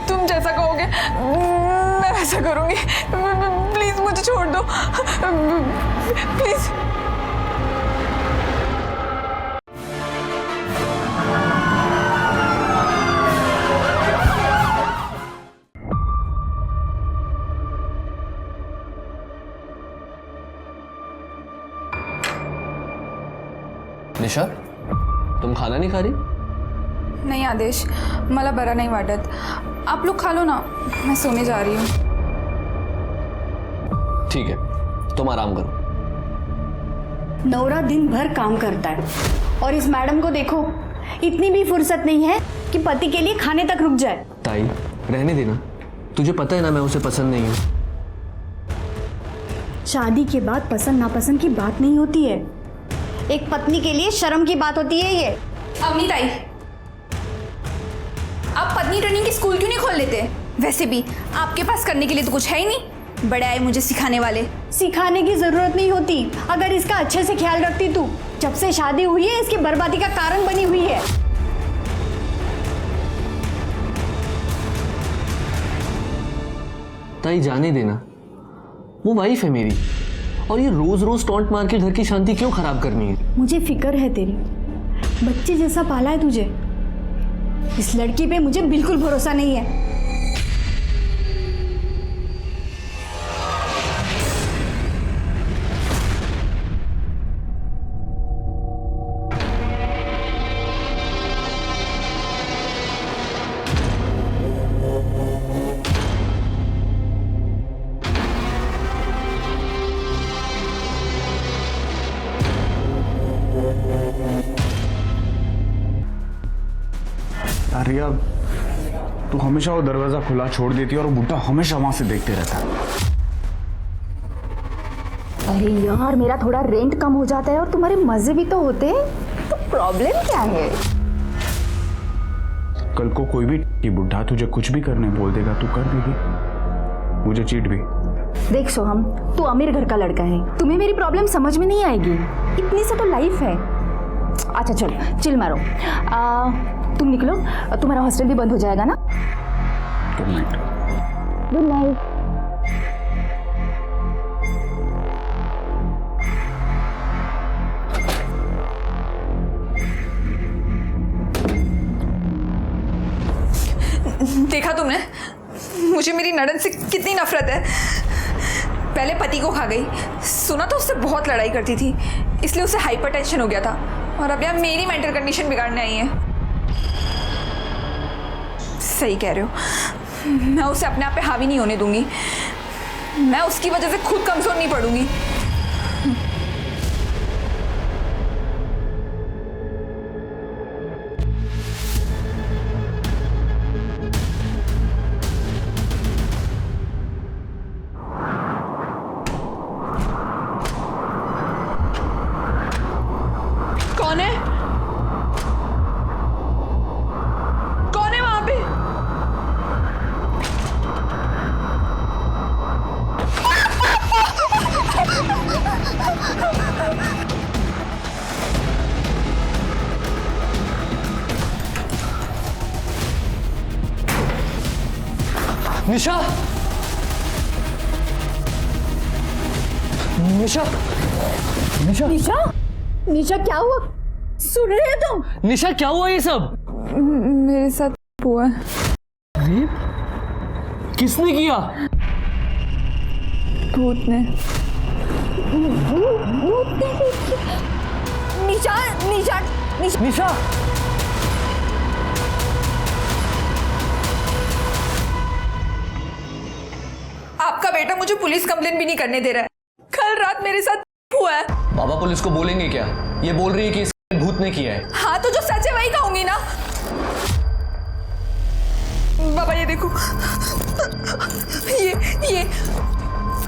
तुम जैसा कहोगे मैं वैसा करूंगी। प्लीज मुझे छोड़ दो, प्लीज। निशा, तुम खाना नहीं खा रही? नहीं आदेश, मला बरा नहीं वाटत। आप लोग खा लो ना, मैं सोने जा रही हूँ। ठीक है, तुम आराम करो। नौरा दिन भर काम करता है और इस मैडम को देखो, इतनी भी फुर्सत नहीं है कि पति के लिए खाने तक रुक जाए। ताई, रहने देना। तुझे पता है ना मैं उसे पसंद नहीं हूँ। शादी के बाद पसंद नापसंद की बात नहीं होती है, एक पत्नी के लिए शर्म की बात होती है ये। अवनी ताई, आप पत्नी ट्रेनिंग की स्कूल क्यों नहीं खोल लेते? वैसे भी आपके पास करने के लिए तो कुछ है ही नहीं। बड़े आए मुझे सिखाने वाले। सिखाने की जरूरत नहीं होती, अगर इसका अच्छे से ख्याल रखती तू। जब से शादी हुई है इसकी बर्बादी का कारण बनी हुई है। ताई जाने देना, वो वाइफ है मेरी, और ये रोज रोज टॉन्ट मार के घर की शांति क्यों खराब करनी है? मुझे फिक्र है तेरी, बच्चे जैसा पाला है तुझे। इस लड़की पे मुझे बिल्कुल भरोसा नहीं है। रिया, तू हमेशा वो दरवाजा खुला छोड़ देती है और वो बुड्ढा हमेशा वहां से देखते रहता है। अरे यार, मेरा थोड़ा रेंट कम हो जाता है और तुम्हारे मजे भी तो होते हैं, तो प्रॉब्लम क्या है? कल को कोई भी बुड्ढा तुझे कुछ भी करने बोल देगा, तू कर देगी, मुझे चीट भी। देख सोहम, तू अमीर घर का लड़का है, तुम्हें मेरी प्रॉब्लम समझ में नहीं आएगी। इतनी सा तो लाइफ है। अच्छा चलो, चिल मारो। तुम निकलो, तुम्हारा हॉस्टल भी बंद हो जाएगा ना। Good night. Good night. देखा तुमने मुझे मेरी नड़न से कितनी नफरत है। पहले पति को खा गई, सुना तो उससे बहुत लड़ाई करती थी, इसलिए उसे हाइपरटेंशन हो गया था, और अब यार मेरी मेंटल कंडीशन बिगाड़ने आई है। सही कह रहे हो, मैं उसे अपने आप पे हावी नहीं होने दूंगी। मैं उसकी वजह से खुद कमजोर नहीं पड़ूंगी। कौन है? कौन है वहां पे? निशा, निशा, निशा, निशा, निशा क्या हुआ? सुन रहे हो तुम? निशा क्या हुआ ये सब? मेरे साथ हुआ है। रेप? किसने किया? भूत ने। निशा, निशा, निशा, निशा, आपका बेटा मुझे पुलिस कंप्लेन भी नहीं करने दे रहा है। कल रात मेरे साथ हुआ है। बाबा पुलिस को बोलेंगे क्या? ये बोल रही है कि इसके भूत ने किया है। हाँ तो जो सच है वही कहूंगी ना। बाबा ये देखो, ये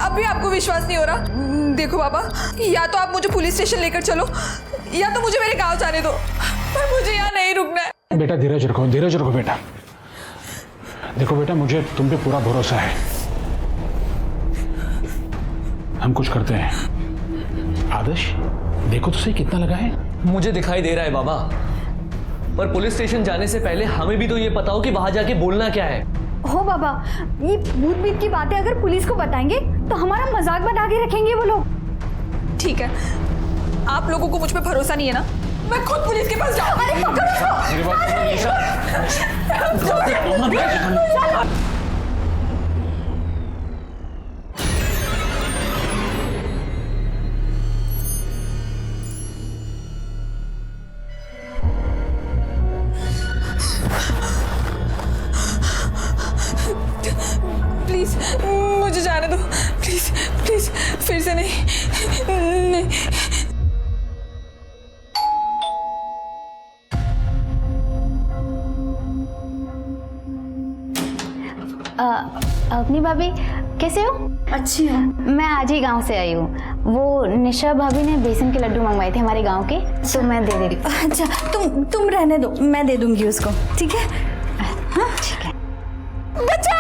अब भी आपको विश्वास नहीं हो रहा? देखो बाबा, या तो आप मुझे पुलिस स्टेशन लेकर चलो, या तो मुझे मेरे गांव जाने दो, पर मुझे यहाँ नहीं रुकना है। बेटा धीरज रखो बेटा। देखो बेटा, मुझे तुम पे पूरा भरोसा है, हम कुछ करते हैं। आदर्श देखो तो सही कितना लगा है। मुझे दिखाई दे रहा है बाबा, पर पुलिस स्टेशन जाने से पहले हमें भी तो ये पता हो कि वहां जाके बोलना क्या है। हो बाबा, ये भूत बीत की बातें अगर पुलिस को बताएंगे तो हमारा मजाक बना के रखेंगे वो लोग। ठीक है, आप लोगों को मुझ पे भरोसा नहीं है ना, मैं खुद पुलिस के पास जाऊँ। अरे पकड़ो इसको। प्लीज मुझे जाने दो, प्लीज प्लीज, फिर से नहीं। अपनी भाभी कैसे हो? अच्छी हो? मैं आज ही गांव से आई हूँ। वो निशा भाभी ने बेसन के लड्डू मंगवाए थे हमारे गांव के, तो मैं दे दे रही। अच्छा, तुम रहने दो, मैं दे दूंगी उसको, ठीक है? हाँ ठीक है। बचाओ।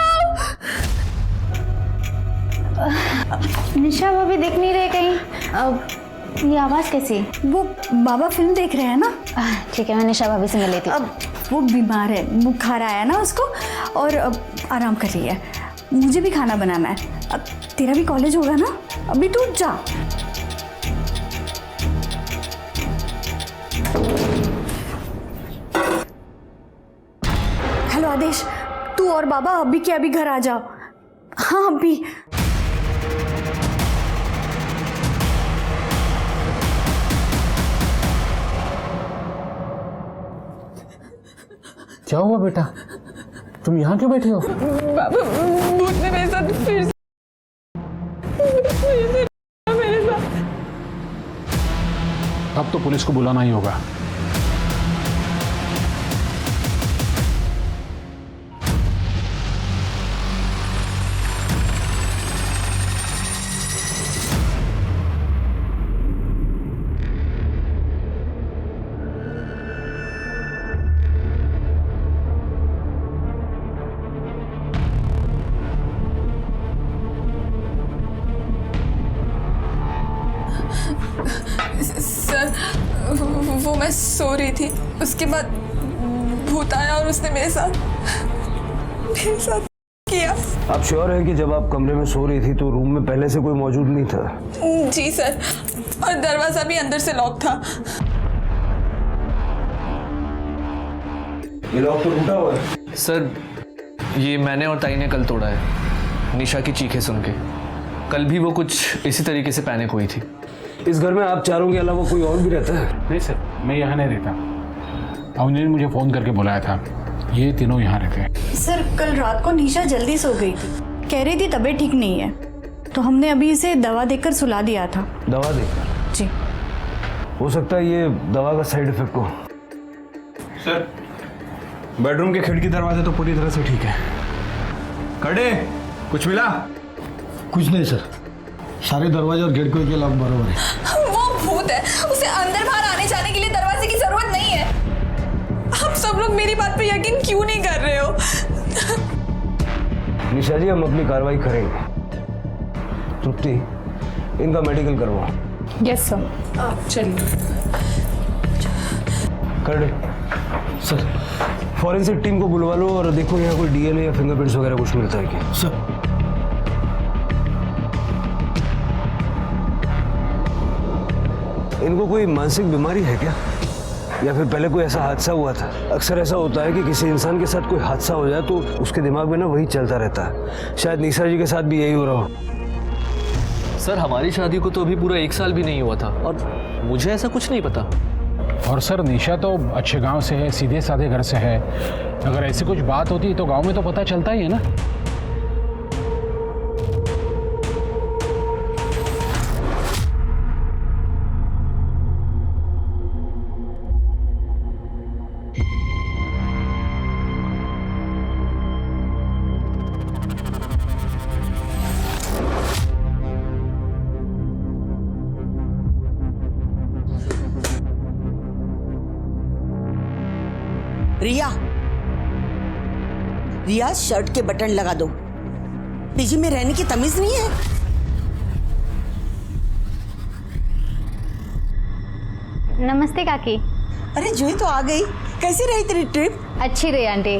निशा भाभी दिख नहीं रहे कहीं। ये आवाज़ कैसी? वो बाबा फिल्म देख रहे हैं ना। ठीक है, मैं निशा भाभी से मिल लेती हूँ। अब वो बीमार है, बुखार आया ना उसको, और अब आराम कर रही है। मुझे भी खाना बनाना है। अब तेरा भी कॉलेज होगा ना, अभी तू जा। हेलो आदेश, तू और बाबा अभी के अभी घर आ जाओ। हाँ अभी। क्या हुआ बेटा, तुम यहाँ क्यों बैठे हो? बाबा, भूत ने मेरे साथ फिर से मेरे साथ। अब तो पुलिस को बुलाना ही होगा। सर, वो मैं सो रही थी, उसके बाद भूत आया और उसने मेरे साथ किया। आप श्योर है कि जब आप कमरे में सो रही थी तो रूम में पहले से कोई मौजूद नहीं था? जी सर, और दरवाजा भी अंदर से लॉक था। ये लॉक तो टूटा हुआ है। सर, ये मैंने और ताई ने कल तोड़ा है, निशा की चीखें सुन के। कल भी वो कुछ इसी तरीके से पैनिक हुई थी। इस घर में आप चारों के अलावा कोई और भी रहता है? नहीं सर, मैं यहाँ नहीं रहता। अवनी ने मुझे फ़ोन करके बुलाया था, ये तीनों यहाँ रहते हैं। सर, कल रात को निशा जल्दी सो गई थी, कह रही थी तबीयत ठीक नहीं है, तो हमने अभी इसे दवा देकर सुला दिया था। दवा देकर? जी। हो सकता है ये दवा का साइड इफेक्ट हो। सर, बेडरूम के खिड़की दरवाजे तो पूरी तरह से ठीक है। कड़े, कुछ मिला? कुछ नहीं सर, सारे दरवाजे और गेट के लॉक बराबर है। वो भूत है, उसे अंदर बाहर आने जाने के लिए दरवाजे की जरूरत नहीं है। आप सब लोग मेरी बात पे यकीन क्यों नहीं कर रहे हो? निशा जी, हम अपनी कार्रवाई करेंगे। तृप्ति, इनका मेडिकल करवाओ। Yes sir. चलिए। कड़े सर। फॉरेंसिक टीम को बुलवा लो और देखो यहाँ कोई डीएनए या फिंगरप्रिंट्स वगैरह कुछ मिलता है क्या? सर। इनको कोई मानसिक बीमारी है क्या, या फिर पहले कोई ऐसा हादसा हुआ था? अक्सर ऐसा होता है कि किसी इंसान के साथ कोई हादसा हो जाए तो उसके दिमाग में ना वही चलता रहता है। शायद निशा जी के साथ भी यही हो रहा हो। सर, हमारी शादी को तो अभी पूरा 1 साल भी नहीं हुआ था और मुझे ऐसा कुछ नहीं पता। और सर, निशा तो अच्छे गांव से है, सीधे साधे घर से है। अगर ऐसी कुछ बात होती तो गांव में तो पता चलता ही है ना। रिया, रिया, शर्ट के बटन लगा दो। पीजी में रहने की तमीज नहीं है? नमस्ते काकी। अरे जूही तो आ गई। कैसी रही तेरी ट्रिप? अच्छी रही आंटी।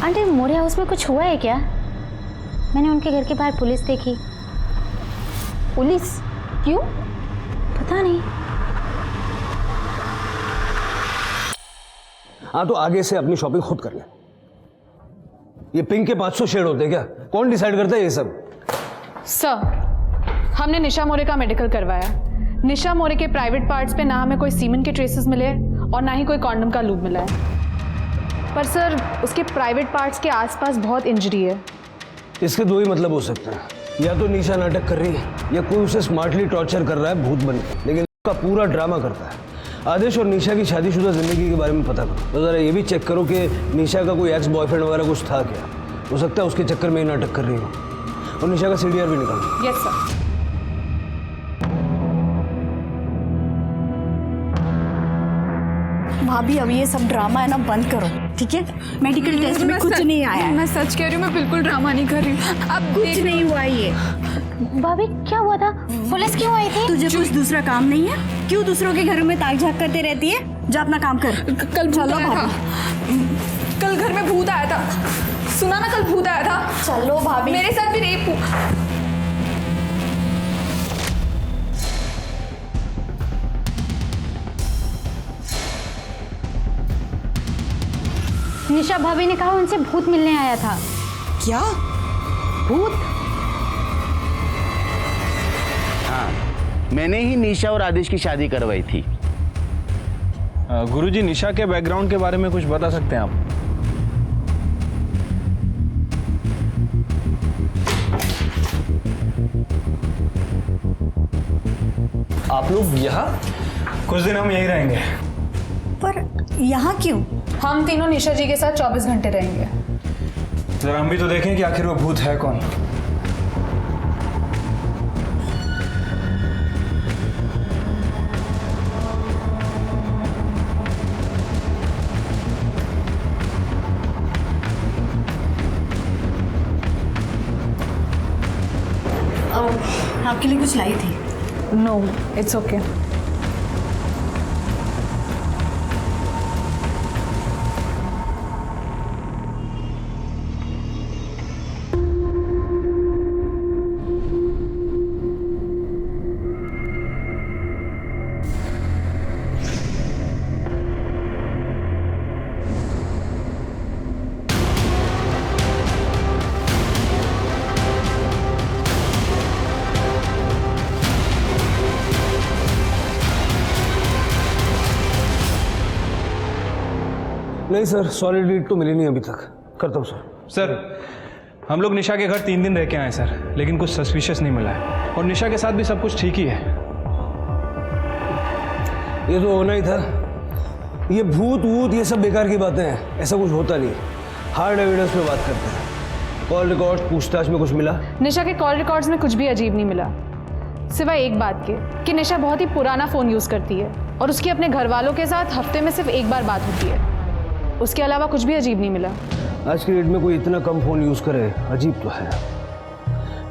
आंटी मोरे हाउस में कुछ हुआ है क्या? मैंने उनके घर के बाहर पुलिस देखी। पुलिस? क्यों? पता नहीं। हाँ तो आगे से अपनी शॉपिंग खुद कर ले। ये पिंक के 500 शेड होते हैं क्या? कौन डिसाइड करता है ये सब? सर, हमने निशा मोरे का मेडिकल करवाया। निशा मोरे के प्राइवेट पार्ट्स पे ना हमें कोई सीमेंट के ट्रेसेस मिले और ना ही कोई कॉन्डम का लूब मिला है। पर सर, उसके प्राइवेट पार्ट्स के आसपास बहुत इंजरी है। इसके दो ही मतलब हो सकते हैं, या तो निशा नाटक कर रही है या कोई उसे स्मार्टली टॉर्चर कर रहा है भूत बन के, लेकिन उसका पूरा ड्रामा करता है। आदेश और निशा की शादीशुदा जिंदगी के बारे में पता करो, तो जरा ये भी चेक करो कि निशा का कोई एक्स बॉयफ्रेंड वगैरह कुछ था क्या। हो सकता है उसके चक्कर में ही नाटक कर रही हो। और निशा का सीडीआर भी निकालो। Yes sir. भाभी अब ये सब ड्रामा है ना बंद करो, ठीक है? मेडिकल टेस्ट में कुछ नहीं आया है। मैं सच कह रही हूँ, मैं बिल्कुल ड्रामा नहीं कर रही हूँ। अब कुछ नहीं हुआ ये। भाभी क्या हुआ था? पुलिस क्यों आई थी? तुझे कुछ दूसरा काम नहीं है? क्यों दूसरों के घरों में ताक झाक करते रहती है? जा अपना काम कर। कल चलो भूत आया था। कल घर में भूत आया था। सुना ना, कल भूत आया था। चलो भाभी। मेरे साथ भी रेप हुआ। निशा भाभी ने कहा उनसे भूत मिलने आया था। क्या? भूत? हाँ, मैंने ही निशा और आदेश की शादी करवाई थी। गुरुजी, निशा के बैकग्राउंड के बारे में कुछ बता सकते हैं आप? आप लोग यहाँ? कुछ दिन हम यहीं रहेंगे। पर यहाँ क्यों? हम तीनों निशा जी के साथ 24 घंटे रहेंगे। जरा हम भी तो देखें कि आखिर वो भूत है कौन। आपके लिए कुछ लाई थी। No, it's okay. नहीं सर, सॉलिड लीड तो मिली नहीं अभी तक। करता हूँ सर। सर, हम लोग निशा के घर 3 दिन रह के आए सर, लेकिन कुछ सस्पिशियस नहीं मिला है। और निशा के साथ भी सब कुछ ठीक ही है। ये तो होना ही था। ये भूत वूत ये सब बेकार की बातें हैं, ऐसा कुछ होता नहीं। हार्ड एविडेंस पे बात करते हैं। कॉल रिकॉर्ड पूछताछ में कुछ मिला? निशा के कॉल रिकॉर्ड्स में कुछ भी अजीब नहीं मिला, सिवाय एक बात के कि निशा बहुत ही पुराना फ़ोन यूज़ करती है और उसकी अपने घर वालों के साथ हफ्ते में सिर्फ एक बार बात होती है। उसके अलावा कुछ भी अजीब नहीं मिला। आज की डेट में कोई इतना कम फ़ोन यूज़ करे, अजीब तो है।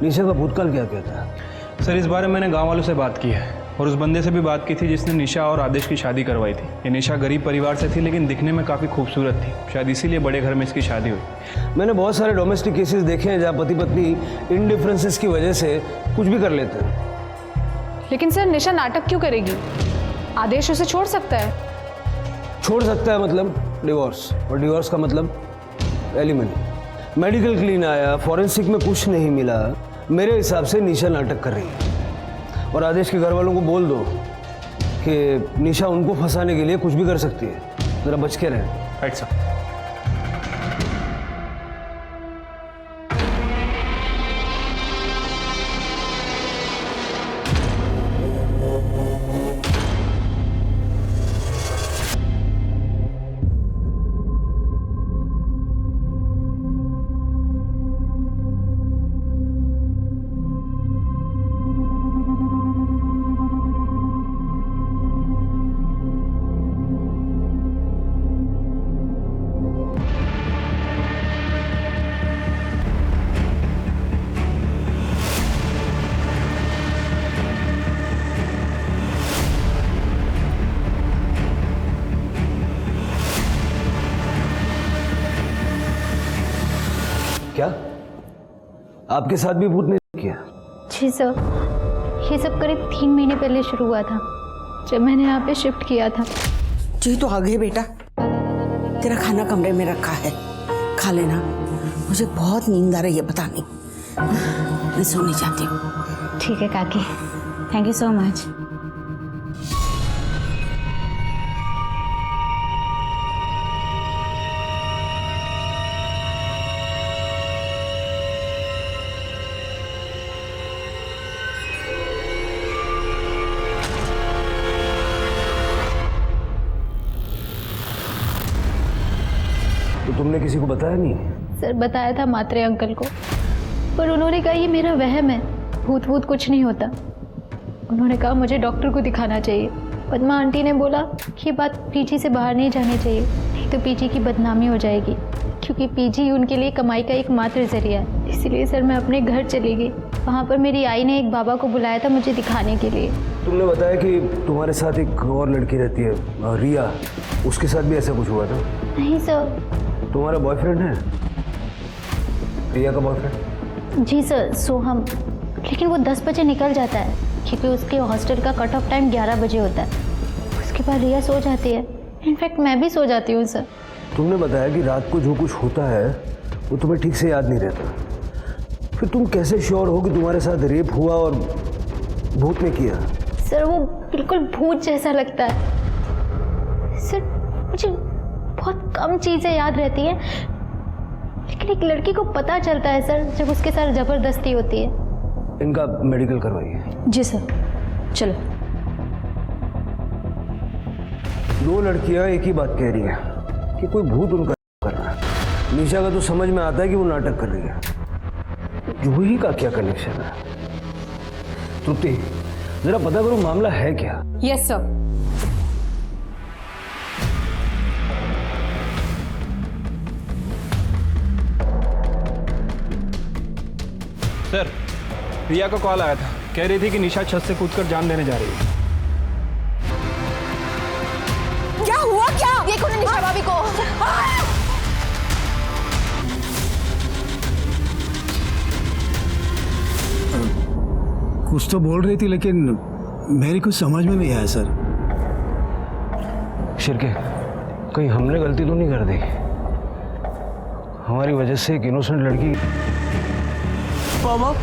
निशा का भूतकाल क्या कहता है? सर, इस बारे में मैंने गांव वालों से बात की है और उस बंदे से भी बात की थी जिसने निशा और आदेश की शादी करवाई थी। ये निशा गरीब परिवार से थी, लेकिन दिखने में काफ़ी खूबसूरत थी। शायद इसीलिए बड़े घर में इसकी शादी हुई। मैंने बहुत सारे डोमेस्टिक केसेस देखे हैं जहाँ पति पत्नी इन डिफरेंसेस की वजह से कुछ भी कर लेते हैं। लेकिन सर, निशा नाटक क्यों करेगी? आदेश उसे छोड़ सकता है। छोड़ सकता है मतलब डिवोर्स, और डिवोर्स का मतलब एलिमनी। मेडिकल क्लीन आया, फॉरेंसिक में कुछ नहीं मिला। मेरे हिसाब से निशा नाटक कर रही है। और आदेश के घर वालों को बोल दो कि निशा उनको फंसाने के लिए कुछ भी कर सकती है, जरा बच के रहें। Right sir. आपके साथ भी भूत ने किया? जी सर, ये सब करीब 3 महीने पहले शुरू हुआ था, जब मैंने यहाँ पे शिफ्ट किया था। जी तो आ गए बेटा, तेरा खाना कमरे में रखा है, खा लेना। मुझे बहुत नींद आ रही है, पता नहीं, मैं सोने जाती हूँ। ठीक है काकी, थैंक यू सो मच। तो तुमने किसी को बताया नहीं? सर बताया था मात्रे अंकल को, पर उन्होंने कहा ये मेरा वहम है, भूत भूत कुछ नहीं होता। उन्होंने कहा मुझे डॉक्टर को दिखाना चाहिए। पद्मा आंटी ने बोला कि बात पीजी से बाहर नहीं जानी चाहिए, नहीं तो पीजी की बदनामी हो जाएगी, क्योंकि पीजी उनके लिए कमाई का एकमात्र जरिया है। इसीलिए सर मैं अपने घर चली गई। वहाँ पर मेरी आई ने एक बाबा को बुलाया था मुझे दिखाने के लिए। तुमने बताया कि तुम्हारे साथ एक और लड़की रहती है, रिया, उसके साथ भी ऐसा कुछ हुआ था? नहीं सर। तुम्हारा बॉयफ्रेंड है? रिया का बॉयफ्रेंड? जी सर, सोहम, लेकिन वो 10 बजे निकल जाता है, क्योंकि उसके हॉस्टल का कट ऑफ टाइम 11 बजे होता है। उसके बाद रिया सो जाती है, इनफैक्ट मैं भी सो जाती हूँ सर। तुमने बताया कि रात को जो कुछ होता है वो तुम्हें ठीक से याद नहीं रहता, फिर तुम कैसे श्योर हो कि तुम्हारे साथ रेप हुआ और भूत ने किया? सर वो बिल्कुल भूत जैसा लगता है सर। मुझे बहुत कम चीज़ें याद रहती हैं, लेकिन एक लड़की को पता चलता है सर जब उसके साथ ज़बरदस्ती होती है। इनका मेडिकल करवाइए। जी सर, चलो। 2 लड़कियां एक ही बात कह रही हैं कि कोई भूत उनका कर रहा है। निशा का तो समझ में आता है कि वो नाटक कर रही है, जूही का क्या कनेक्शन है? तृप्ति, जरा पता करो मामला है क्या? Yes sir. सर, रिया का कॉल आया था, कह रही थी कि निशा छत से कूदकर जान देने जा रही है। क्या हुआ क्या? ये कौन है निशा भाभी को? कुछ तो बोल रही थी लेकिन मेरी कुछ समझ में नहीं आया सर। शिरके, कहीं हमने गलती तो नहीं कर दी? हमारी वजह से एक इनोसेंट लड़की। बाबा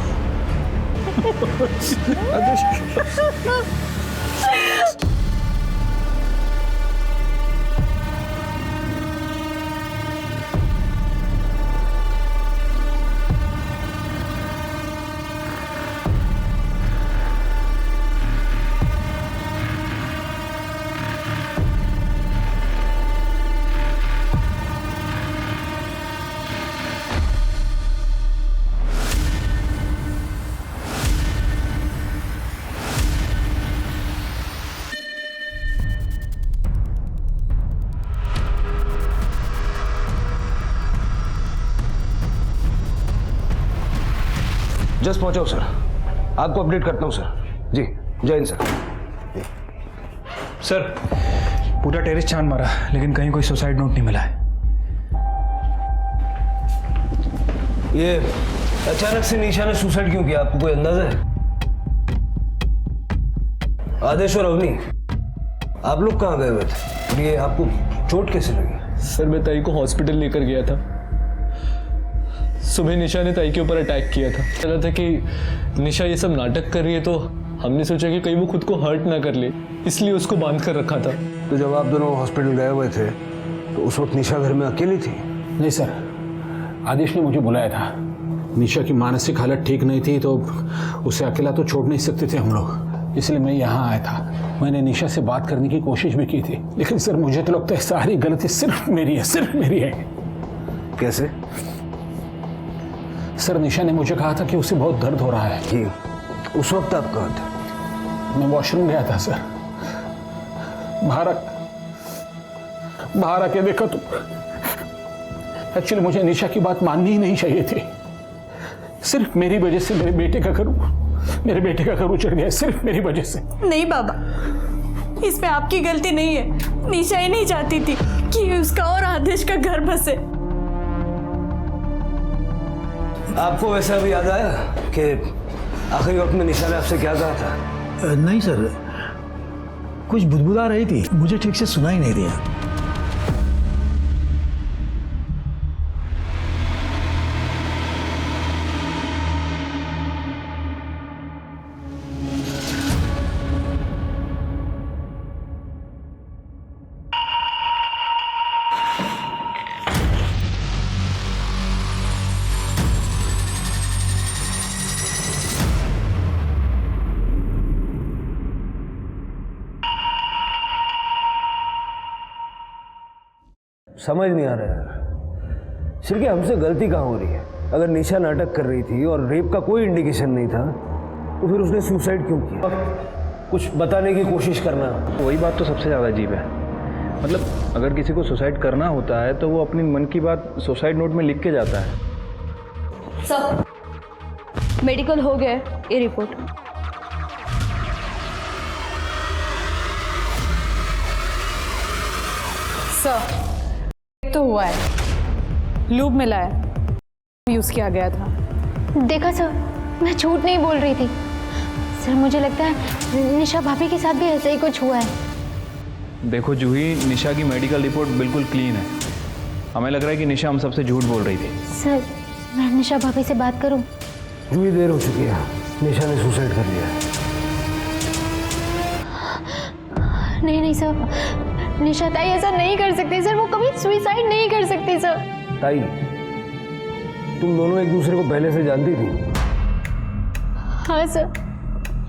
जस्ट पहुंचाओ सर, आपको अपडेट करता हूं सर। जी, जय हिंद सर। सर, पूरा टेरेस छान मारा लेकिन कहीं कोई सुसाइड नोट नहीं मिला है। ये अचानक से निशा ने सुसाइड क्यों किया, आपको कोई अंदाजा है? आदेश और अवनी, आप लोग कहाँ गए हुए थे? ये आपको चोट कैसे लगी? सर मैं ताई को हॉस्पिटल लेकर गया था। सुबह निशा ने ताई के ऊपर अटैक किया था। कह रहा था कि निशा ये सब नाटक कर रही है, तो हमने सोचा कि कहीं वो खुद को हर्ट ना कर ले, इसलिए उसको बांध कर रखा था। तो जब आप दोनों हॉस्पिटल गए हुए थे तो उस वक्त निशा घर में अकेली थी? नहीं सर, आदेश ने मुझे बुलाया था। निशा की मानसिक हालत ठीक नहीं थी, तो उसे अकेला तो छोड़ नहीं सकते थे हम लोग, इसलिए मैं यहाँ आया था। मैंने निशा से बात करने की कोशिश भी की थी, लेकिन सर मुझे तो लगता है सारी गलती सिर्फ मेरी है, सिर्फ मेरी है। कैसे? सर निशा ने मुझे कहा था कि उसे बहुत दर्द हो रहा है। कि उस वक्त आप कहाँ थे? मैं वॉशरूम गया था सर, बाहर आके देखा तो एक्चुअली मुझे निशा की बात माननी ही नहीं चाहिए थी। सिर्फ मेरी वजह से मेरे बेटे का घर उजड़ गया, सिर्फ मेरी वजह से। नहीं बाबा, इसमें आपकी गलती नहीं है। निशा ही नहीं चाहती थी कि उसका और आदेश का घर बसे। आपको वैसा भी याद आया कि आखिरी वक्त में निशा ने आपसे क्या कहा था? नहीं सर, कुछ बुदबुदा रही थी, मुझे ठीक से सुनाई नहीं दिया। समझ नहीं आ रहा यार, सिर्फ हमसे गलती कहाँ हो रही है? अगर निशा नाटक कर रही थी और रेप का कोई इंडिकेशन नहीं था तो फिर उसने सुसाइड क्यों किया? कुछ बताने की कोशिश करना। वही बात तो सबसे ज़्यादा अजीब है। मतलब अगर किसी को सुसाइड करना होता है तो वो अपनी मन की बात सुसाइड नोट में लिख के जाता है। सर, मेडिकल हो गया, ये रिपोर्ट। सर, तो हुआ है, लूब मिला है, यूज किया गया था। देखा सर, मैं झूठ नहीं बोल रही थी। सर मुझे लगता है निशा भाभी के साथ भी ऐसा ही कुछ हुआ है। देखो जूही, निशा की मेडिकल रिपोर्ट बिल्कुल क्लीन है। हमें लग रहा है कि निशा हम सबसे झूठ बोल रही थी। सर, मैं निशा भाभी से बात करूं? जूही, देर हो चुकी है, निशा ने सुसाइड कर लिया है। नहीं नहीं सर, निशा ताई ऐसा नहीं कर सकती सर, वो कभी सुसाइड नहीं कर सकती सर। ताई, तुम दोनों एक दूसरे को पहले से जानती थी? हाँ सर,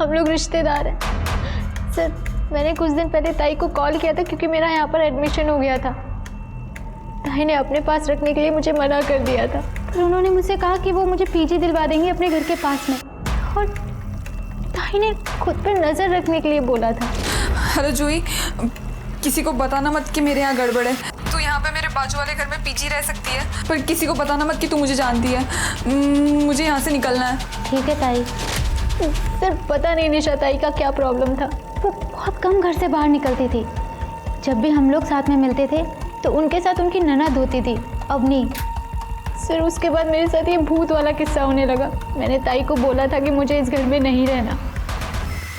हम लोग रिश्तेदार हैं। सर, मैंने कुछ दिन पहले ताई को कॉल किया था क्योंकि मेरा यहाँ पर एडमिशन हो गया था। ताई ने अपने पास रखने के लिए मुझे मना कर दिया था, पर उन्होंने मुझसे कहा कि वो मुझे पीजी दिलवा देंगे अपने घर के पास में, और ताई ने खुद पर नज़र रखने के लिए बोला था। हेलो जूही, किसी को बताना मत कि मेरे यहाँ गड़बड़ है। तू यहाँ पे मेरे बाजू वाले घर में पीजी रह सकती है, पर किसी को बताना मत कि तू मुझे जानती है। मुझे यहाँ से निकलना है। ठीक है ताई। सर, पता नहीं निशा ताई का क्या प्रॉब्लम था, वो बहुत कम घर से बाहर निकलती थी। जब भी हम लोग साथ में मिलते थे तो उनके साथ उनकी ननद होती थी, अवनी। सर, उसके बाद मेरे साथ ये भूत वाला किस्सा होने लगा। मैंने ताई को बोला था कि मुझे इस घर में नहीं रहना,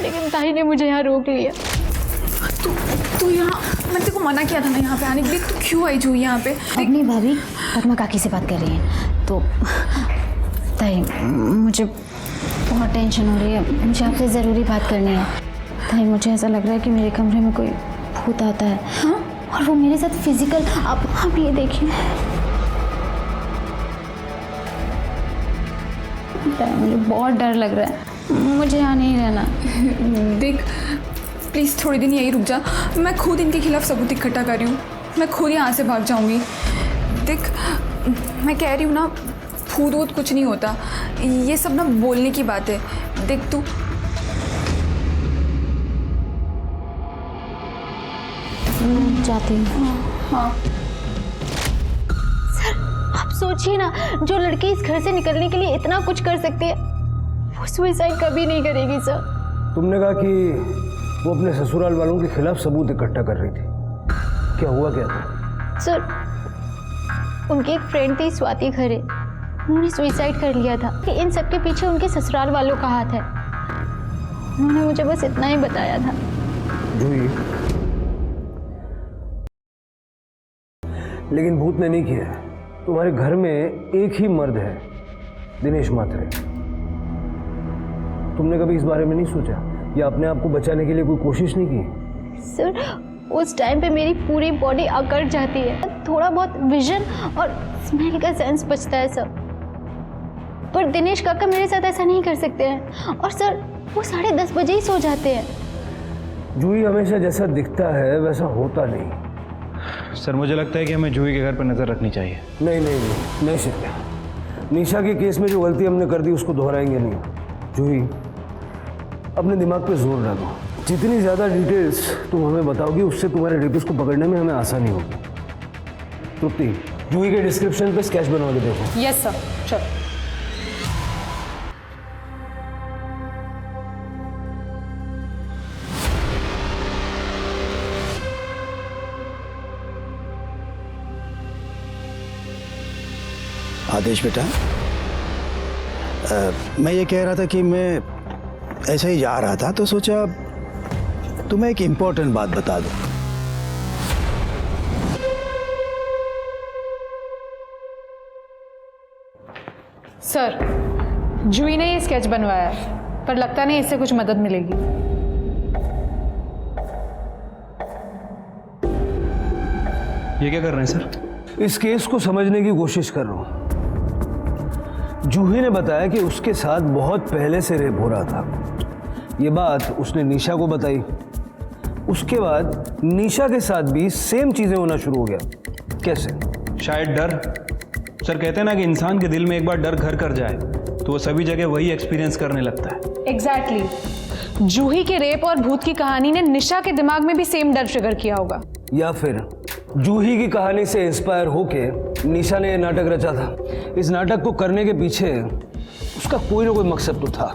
लेकिन ताई ने मुझे यहाँ रोक लिया। तू यहाँ, मैंने तेरे को मना किया था ना यहाँ पे आने के लिए, तू क्यों आई जूही यहाँ पे? अपनी भाभी पद्मा काकी से बात कर रही है। तो ताई, मुझे बहुत टेंशन हो रही है, मुझे आपसे ज़रूरी बात करनी है। ताई, मुझे ऐसा लग रहा है कि मेरे कमरे में कोई भूत आता है। हाँ? और वो मेरे साथ फिजिकल, आप ये देखिए। ताई, मुझे बहुत डर लग रहा है, मुझे यहाँ नहीं रहना। देख, प्लीज़ थोड़ी दिन यहीं रुक जा, मैं खुद इनके खिलाफ सबूत इकट्ठा कर रही हूँ। मैं खुद यहाँ से भाग जाऊँगी। देख, मैं कह रही हूँ ना, भूत वूत कुछ नहीं होता, ये सब ना बोलने की बात है। देख तू, जाती हूँ। हाँ। सर, आप सोचिए ना, जो लड़की इस घर से निकलने के लिए इतना कुछ कर सकती है, वो सुसाइड कभी नहीं करेगी सर। तुमने कहा कि वो अपने ससुराल वालों के खिलाफ सबूत इकट्ठा कर रही थी, क्या हुआ क्या था? सर, उनकी एक फ्रेंड थी स्वाति खरे, उन्होंने सुसाइड कर लिया था कि इन सब के पीछे उनके ससुराल वालों का हाथ है। उन्होंने मुझे बस इतना ही बताया था। जूही, लेकिन भूत ने नहीं किया है। तुम्हारे घर में एक ही मर्द है, दिनेश मात्रे। तुमने कभी इस बारे में नहीं सोचा या अपने आप को बचाने के लिए कोई कोशिश नहीं की? सर, उस टाइम पे मेरी पूरी बॉडी अकड़ जाती है, थोड़ा बहुत विजन और स्मेल का सेंस बचता है सर। पर दिनेश काका मेरे साथ ऐसा नहीं कर सकते हैं, और सर वो 10:30 बजे ही सो जाते हैं। जूही हमेशा जैसा दिखता है वैसा होता नहीं। सर, मुझे लगता है कि हमें जूही के घर पर नज़र रखनी चाहिए। नहीं नहीं नहीं, नहीं शिरके, निशा के केस में जो गलती हमने कर दी उसको दोहराएंगे नहीं। जूही, अपने दिमाग पे जोर डालो। जितनी ज़्यादा डिटेल्स तुम हमें बताओगी उससे तुम्हारे रेपिस्ट को पकड़ने में हमें आसानी होगी। तृप्ति, जूही के डिस्क्रिप्शन पे स्केच बनवा के देखो। यस सर, चलो। आदेश बेटा, मैं ये कह रहा था कि मैं ऐसे ही जा रहा था तो सोचा तुम्हें एक इम्पोर्टेंट बात बता दूं। सर, जूही ने ये स्केच बनवाया पर लगता नहीं इससे कुछ मदद मिलेगी। ये क्या कर रहे हैं सर? इस केस को समझने की कोशिश कर रहा हूँ। जूही ने बताया कि उसके साथ बहुत पहले से रेप हो रहा था। ये बात उसने निशा को बताई। उसके बाद निशा के साथ भी सेम चीजें होना शुरू हो गया। कैसे? शायद डर। सर कहते हैं ना कि इंसान के दिल में एक बार डर घर कर जाए तो वो सभी जगह वही एक्सपीरियंस करने लगता है। एग्जैक्टली। जूही के रेप और भूत की कहानी ने निशा के दिमाग में भी सेम डर ट्रिगर किया होगा। या फिर जूही की कहानी से इंस्पायर होके निशा ने यह नाटक रचा था। इस नाटक को करने के पीछे उसका कोई ना कोई मकसद तो था।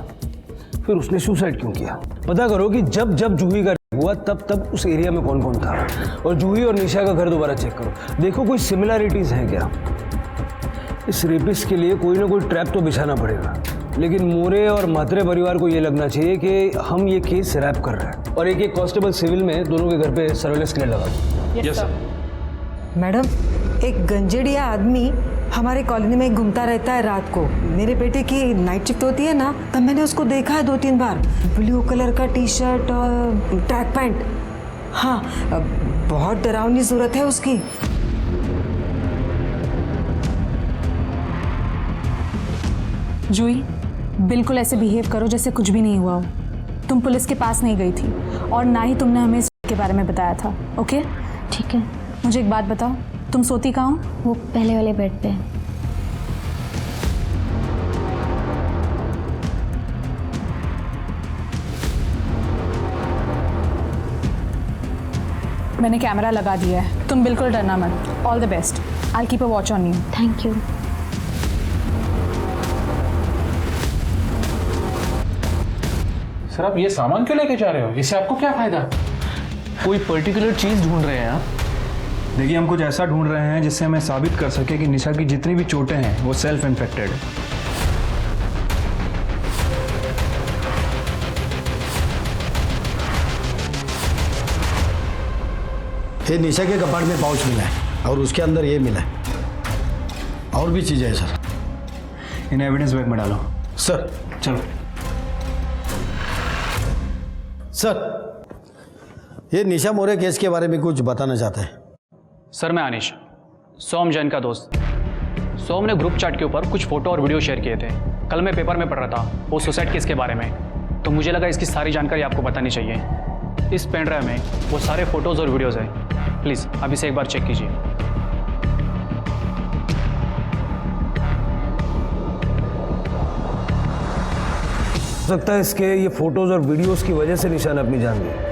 फिर उसने सुसाइड क्यों किया? पता करो कि जब जब जूही का रेप हुआ तब तब उस एरिया में कौन कौन था, और जूही और निशा का घर दोबारा चेक करो। देखो कोई सिमिलैरिटीज हैं क्या। इस रेपिस्ट के लिए कोई ना कोई ट्रैप तो बिछाना पड़ेगा। लेकिन मोरे और म्हात्रे परिवार को ये लगना चाहिए कि हम ये केस रैप कर रहे हैं, और एक कांस्टेबल सिविल में दोनों के घर पे सर्वेलेंस के लिए लगा दो। Yes sir. मैडम, एक गंजेड़िया आदमी हमारे कॉलोनी में घूमता रहता है रात को। मेरे बेटे की नाइट शिफ्ट होती है ना, तब मैंने उसको देखा है 2-3 बार। ब्लू कलर का टी शर्ट और ट्रैक पैंट। हाँ, बहुत डरावनी सूरत है उसकी। जूही, बिल्कुल ऐसे बिहेव करो जैसे कुछ भी नहीं हुआ हो। तुम पुलिस के पास नहीं गई थी और ना ही तुमने हमें इसके बारे में बताया था। ओके? ठीक है। मुझे एक बात बताओ, तुम सोती कहाँ हो? वो पहले वाले बेड पे। मैंने कैमरा लगा दिया है, तुम बिल्कुल डरना मत। All the best. I keep a watch on you. Thank you. Sir आप ये सामान क्यों लेके जा रहे हो? इससे आपको क्या फायदा? कोई पर्टिकुलर चीज ढूंढ रहे हैं आप? देखिए, हम कुछ ऐसा ढूंढ रहे हैं जिससे हमें साबित कर सके कि निशा की जितनी भी चोटें हैं वो सेल्फ इन्फेक्टेड है। ये निशा के कपाट में पाउच मिला है और उसके अंदर ये मिला है, और भी चीज़ें हैं सर। इन्हें एविडेंस बैग में डालो। सर चलो। सर, ये निशा मोरे केस के बारे में कुछ बताना चाहते हैं। सर मैं अनिश, सोम जैन का दोस्त। सोम ने ग्रुप चैट के ऊपर कुछ फोटो और वीडियो शेयर किए थे। कल मैं पेपर में पढ़ रहा था वो सुसाइड केस के बारे में, तो मुझे लगा इसकी सारी जानकारी आपको बतानी चाहिए। इस पेन ड्राइव में वो सारे फोटोज़ और वीडियोज़ हैं। प्लीज़ आप इसे एक बार चेक कीजिए। हो सकता है इसके ये फोटोज और वीडियोस की वजह से निशा ने अपनी जान ली।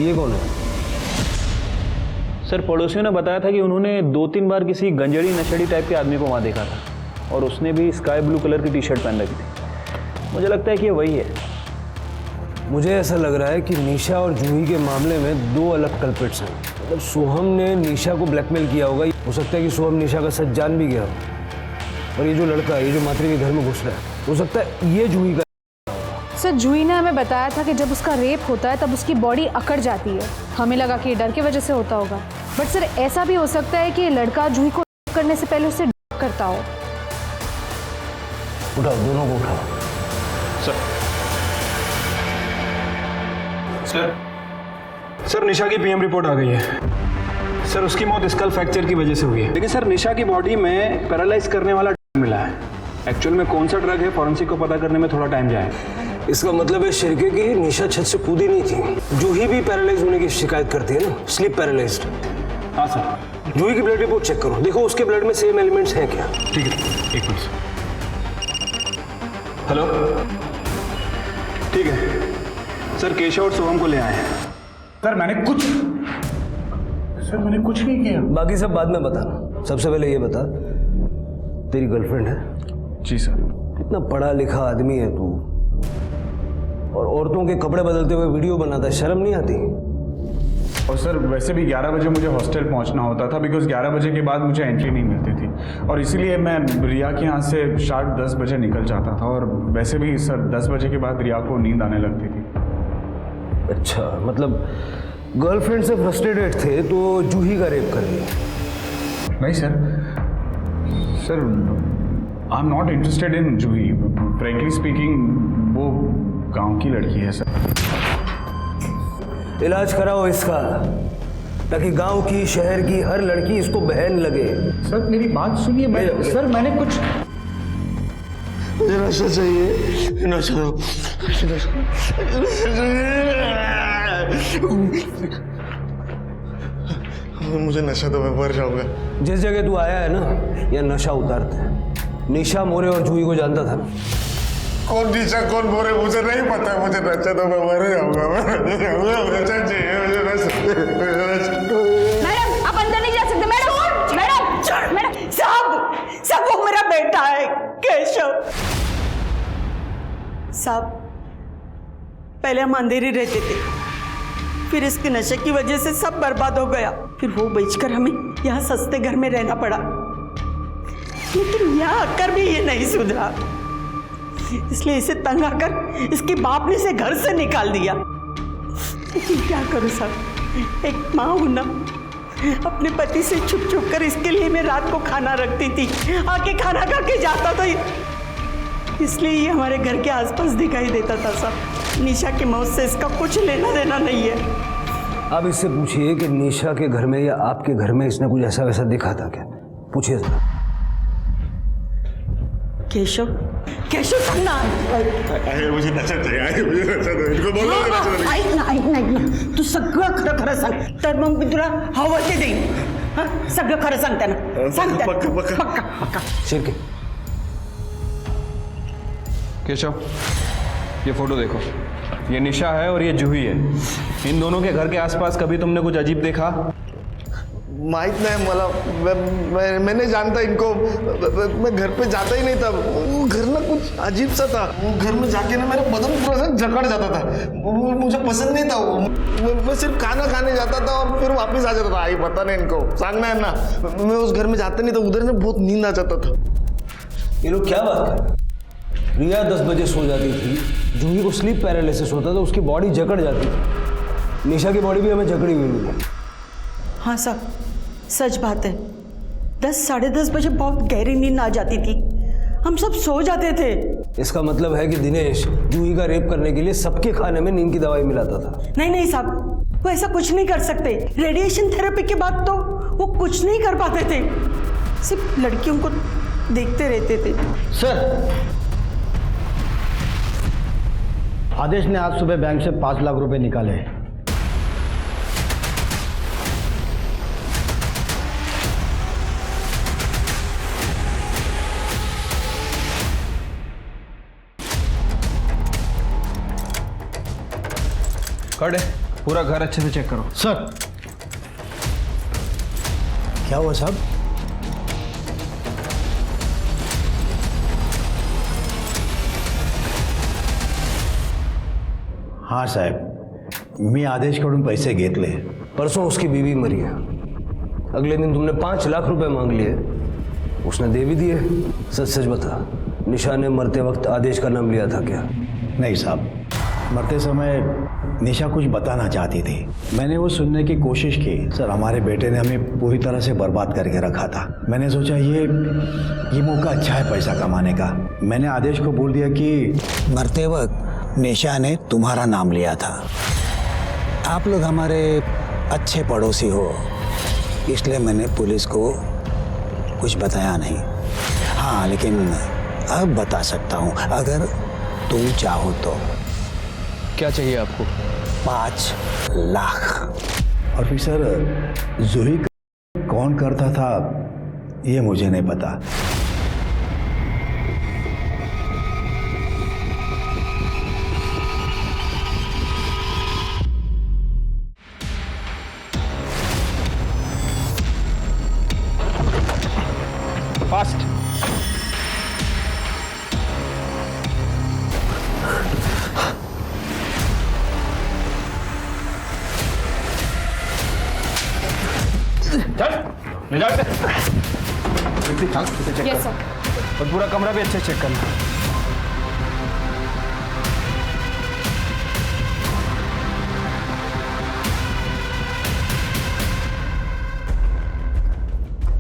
ये कौन है? सर पड़ोसियों ने बताया था कि उन्होंने 2-3 बार किसी गंजेड़ी नशेड़ी टाइप के आदमी को वहाँ देखा था, और उसने भी स्काई ब्लू कलर की टी शर्ट पहन रखी थी। मुझे लगता है कि ये वही है। मुझे ऐसा लग रहा है कि निशा और जूही के मामले में 2 अलग कल्प्रिट्स हैं। मतलब सोहम ने निशा को ब्लैकमेल किया होगा। हो सकता है कि सोहम निशा का सच जान भी गया हो, और ये जो लड़का, ये जो मात्री के घर में घुस रहा है, हो सकता है ये जूही का। सर जूही ने हमें बताया था कि जब उसका रेप होता है तब उसकी बॉडी अकड़ जाती है। हमें लगा कि ये डर की वजह से होता होगा, बट सर ऐसा भी हो सकता है कि ये लड़का जूही को करने से पहले उससे करता हो। उठाओ, दोनों को उठाओ। सर निशा की पीएम रिपोर्ट आ गई है। सर उसकी मौत स्कल फ्रैक्चर की वजह से हुई है, लेकिन सर निशा की बॉडी में पैरालाइज करने वाला ड्रग मिला है। एक्चुअल में कौन सा ड्रग है फॉरेंसिक को पता करने में थोड़ा टाइम जाएगा। इसका मतलब है शिरके की निशा छत से कूदी नहीं थी। जूही भी पैरालाइज होने की शिकायत करती है ना, स्लीप पैरालाइज्ड। हाँ सर। जूही की ब्लड रिपोर्ट चेक करो, देखो उसके ब्लड में सेम एलिमेंट्स हैं क्या। ठीक है, एक मिनट। हेलो, ठीक है सर, केशव और सोहम को ले आए हैं। सर मैंने कुछ नहीं किया। बाकी सब बाद में बताना। सबसे पहले ये बता, तेरी गर्लफ्रेंड है? जी सर। इतना पढ़ा लिखा आदमी है तू, और औरतों के कपड़े बदलते हुए वीडियो बनाता है, शर्म नहीं आती? और सर वैसे भी 11 बजे मुझे हॉस्टल पहुंचना होता था, बिकॉज 11 बजे के बाद मुझे एंट्री नहीं मिलती थी, और इसीलिए मैं रिया के यहाँ से शार्प 10 बजे निकल जाता था। और वैसे भी सर 10 बजे के बाद रिया को नींद आने लगती थी। अच्छा, मतलब गर्लफ्रेंड से फ्रस्ट्रेटेड थे तो जूही का रेप कर लिया? नहीं sir, sir I am not interested in Juhi. Frankly speaking वो गांव की लड़की है सर। इलाज कराओ इसका, ताकि गांव की, शहर की हर लड़की इसको बहन लगे। सर मेरी बात सुनिए, सर मैंने कुछ, मुझे नशा चाहिए, नशा। मुझे नशा तो मैं मर जाऊंगा। जिस जगह तू आया है ना, यह नशा उतारते हैं। निशा मोरे और जूही को जानता था ना? कौन निशा कौन मोरे मुझे नहीं पता। मुझे नशा तो मैं मर जाऊंगा। नशा चाहिए मुझे, नशा। मैडम आप अंदर नहीं जा सकते। मैडम मैडम मैडम साहब वो मेरा बेटा है केशव साहब। पहले हम अंधेरी रहते थे, फिर इसके नशे की वजह से सब बर्बाद हो गया। फिर वो बेचकर हमें यहाँ सस्ते घर में रहना पड़ा, लेकिन यहाँ आकर भी ये नहीं सुधरा। इसलिए इसे तंग आकर इसके बाप ने इसे घर से निकाल दिया। लेकिन क्या करूँ साहब, एक माँ हूं ना, अपने पति से छुप छुप कर इसके लिए मैं रात को खाना रखती थी, आके खाना खा के जाता था। इसलिए ये हमारे घर के आसपास दिखाई देता था साहब। निशा की मौत से इसका कुछ लेना देना नहीं है। आप इससे पूछिए कि निशा के घर में या आपके घर में इसने कुछ ऐसा वैसा दिखा था क्या? पूछिए जरा। केशव करना मुझे नशा चाहिए, मुझे नशा दो, इनको बोलो ऐक ना तू सगळं खरं खरं सांग, तर मग मी तुला हवं ते देईन। सगळं खरं सांगते ना, सांगते पक्का। शिरके, केशव ये फोटो देखो, ये निशा है और ये जूही है। इन दोनों के घर के आसपास कभी तुमने कुछ अजीब देखा? माहित नहीं मला, मैं नहीं जानता इनको। मैं घर पे जाता ही नहीं था। वो घर ना कुछ अजीब सा था। वो घर में जाके ना मेरा बदन पूरा सा जकड़ जाता था। वो मुझे पसंद नहीं था। मैं सिर्फ खाना खाने जाता था और फिर वापस आ जाता था। आई पता नहीं इनको, सांगना है ना। मैं उस घर में जाता नहीं था, उधर ना बहुत नींद आ जाता था। ये लोग क्या बात कर? रिया 10 बजे सो जाती थी, जूही को स्लीप पैरालिसिस होता था, उसकी बॉडी जकड़ जाती थी। निशा की बॉडी भी हमें जकड़ी हुई मिली। हाँ साहब, सच बात है। 10 साढ़े 10 बजे बहुत गहरी नींद आ जाती थी, हम सब सो जाते थे। इसका मतलब है कि दिनेश जूही का रेप करने के लिए सबके खाने में नींद की दवाई मिलाता था। नहीं साहब, वो ऐसा कुछ नहीं कर सकते। रेडिएशन थेरेपी के बाद तो वो कुछ नहीं कर पाते थे, सिर्फ लड़कियों को देखते रहते थे। सर, आदेश ने आज सुबह बैंक से 5 लाख रुपए निकाले। खड़े, पूरा घर अच्छे से चेक करो। सर, क्या हुआ साहब? हाँ साहेब, मी आदेशकडून पैसे घेतले। परसों उसकी बीवी मरी है, अगले दिन तुमने 5 लाख रुपए मांग लिए, उसने दे भी दिए। सच सच बता, निशा ने मरते वक्त आदेश का नाम लिया था क्या? नहीं साहब, मरते समय निशा कुछ बताना चाहती थी, मैंने वो सुनने की कोशिश की। सर, हमारे बेटे ने हमें पूरी तरह से बर्बाद करके रखा था। मैंने सोचा ये मौका अच्छा है पैसा कमाने का। मैंने आदेश को बोल दिया कि मरते वक्त निशा ने तुम्हारा नाम लिया था, आप लोग हमारे अच्छे पड़ोसी हो, इसलिए मैंने पुलिस को कुछ बताया नहीं। हाँ, लेकिन अब बता सकता हूँ अगर तुम चाहो तो। क्या चाहिए आपको? 5 लाख। और फिर सर, जूही कौन करता था ये मुझे नहीं पता। फास्ट। ले जाते यस सर। और पूरा कमरा भी अच्छे से चेक करना।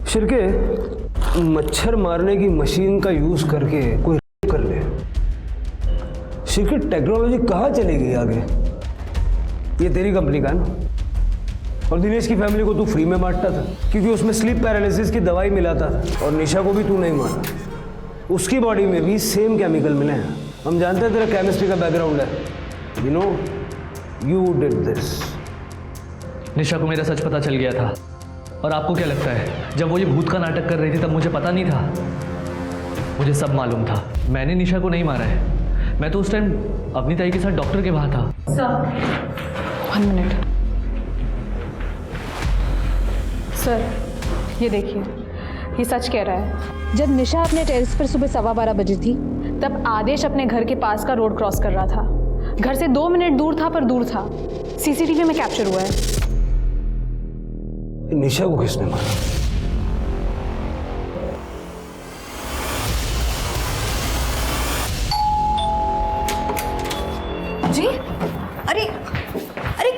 शिरके, मच्छर मारने की मशीन का यूज करके कोई रेप कर ले। शिरके, टेक्नोलॉजी कहाँ चली गई आगे? ये तेरी कंपनी का है ना? और दिनेश की फैमिली को तू फ्री में बांटता था क्योंकि उसमें स्लीप पैरालिसिस की दवाई मिलाता था। और निशा को भी तू नहीं मारा, उसकी बॉडी में भी सेम केमिकल मिले हैं। हम जानते हैं तेरा केमिस्ट्री का बैकग्राउंड है। You know you did this. Nisha को मेरा सच पता चल गया था। और आपको क्या लगता है, जब वो ये भूत का नाटक कर रही थी तब मुझे पता नहीं था? मुझे सब मालूम था। मैंने निशा को नहीं मारा है। मैं तो उस टाइम अपनी ताई के साथ डॉक्टर के वहाँ था। Sir 1 minute. सर ये देखिए, ये सच कह रहा है। जब निशा अपने टेरेस पर सुबह 12:15 बजे थी, तब आदेश अपने घर के पास का रोड क्रॉस कर रहा था। घर से 2 मिनट दूर था, पर दूर था। सीसीटीवी में कैप्चर हुआ है। निशा को किसने मारा? जी अरे अरे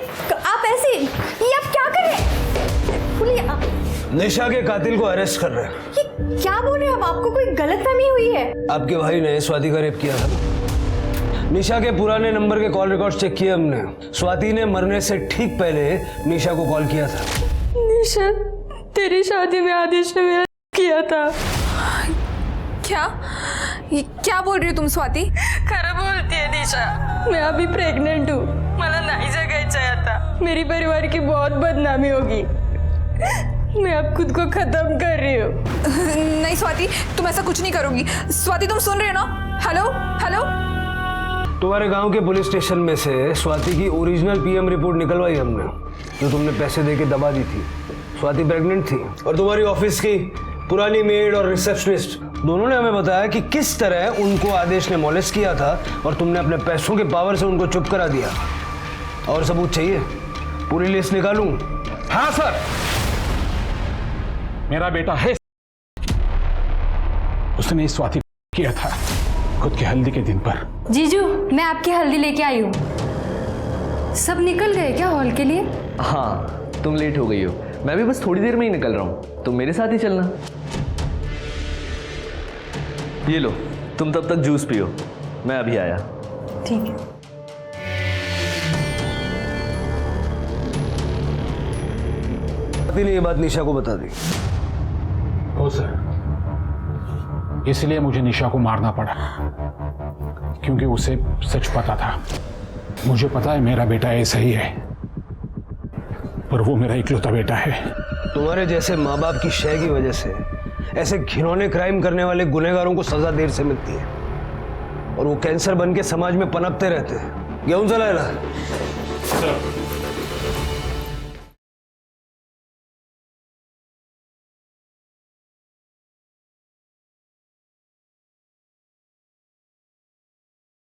आप ऐसे, ये आप क्या कर रहे हैं? बोलिए निशा के कातिल को अरेस्ट कर रहे हैं। ये क्या बोल रहे हैं आप? आपको कोई गलतफहमी हुई है? आपके भाई ने स्वाति का रेप किया था। निशा के पुराने नंबर के कॉल रिकॉर्ड चेक किए हमने। स्वाति ने मरने से ठीक पहले निशा को कॉल किया था। निशा, तेरी शादी में आदेश ने मेरा किया था। क्या? ये क्या बोल रही हो तुम स्वाति? खरं बोलतीये निशा, मैं अभी प्रेग्नेंट हूँ। मला नहीं जगायचं है आता। मेरी परिवार की बहुत बदनामी होगी। मैं अब खुद को खत्म कर रही हूँ। नहीं स्वाति, तुम ऐसा कुछ नहीं करोगी। स्वाति तुम सुन रहे हो ना? Hello hello. तुम्हारे गांव के पुलिस स्टेशन में से स्वाति की ओरिजिनल पीएम रिपोर्ट निकलवाई हमने, जो तुमने पैसे देके दबा दी थी। स्वाति प्रेग्नेंट थी और तुम्हारी ऑफिस की पुरानी मेड और रिसेप्शनिस्ट दोनों ने हमें बताया कि किस तरह उनको आदेश ने मॉलेस्ट किया था और तुमने अपने पैसों के पावर से उनको चुप करा दिया। और सबूत चाहिए? पूरी लिस्ट निकालूं? हाँ सर, मेरा बेटा है। उसने इस स्वाति को किया था खुद की हल्दी के दिन पर। जीजू, मैं आपकी हल्दी लेके आई हूँ। सब निकल गए क्या हॉल के लिए? हाँ, तुम लेट हो गई हो। मैं भी बस थोड़ी देर में ही निकल रहा हूँ, तुम मेरे साथ ही चलना। ये लो, तुम तब तक जूस पियो, मैं अभी आया। ठीक है। स्वाति ने ये बात निशा को बता दी। हो सर, इसलिए मुझे निशा को मारना पड़ा, क्योंकि उसे सच पता था। मुझे पता है मेरा बेटा ऐसा ही है, पर वो मेरा इकलौता बेटा है। तुम्हारे जैसे माँ बाप की शय की वजह से ऐसे घिनौने क्राइम करने वाले गुनहगारों को सजा देर से मिलती है और वो कैंसर बन के समाज में पनपते रहते हैं। गेहूं चलाएगा।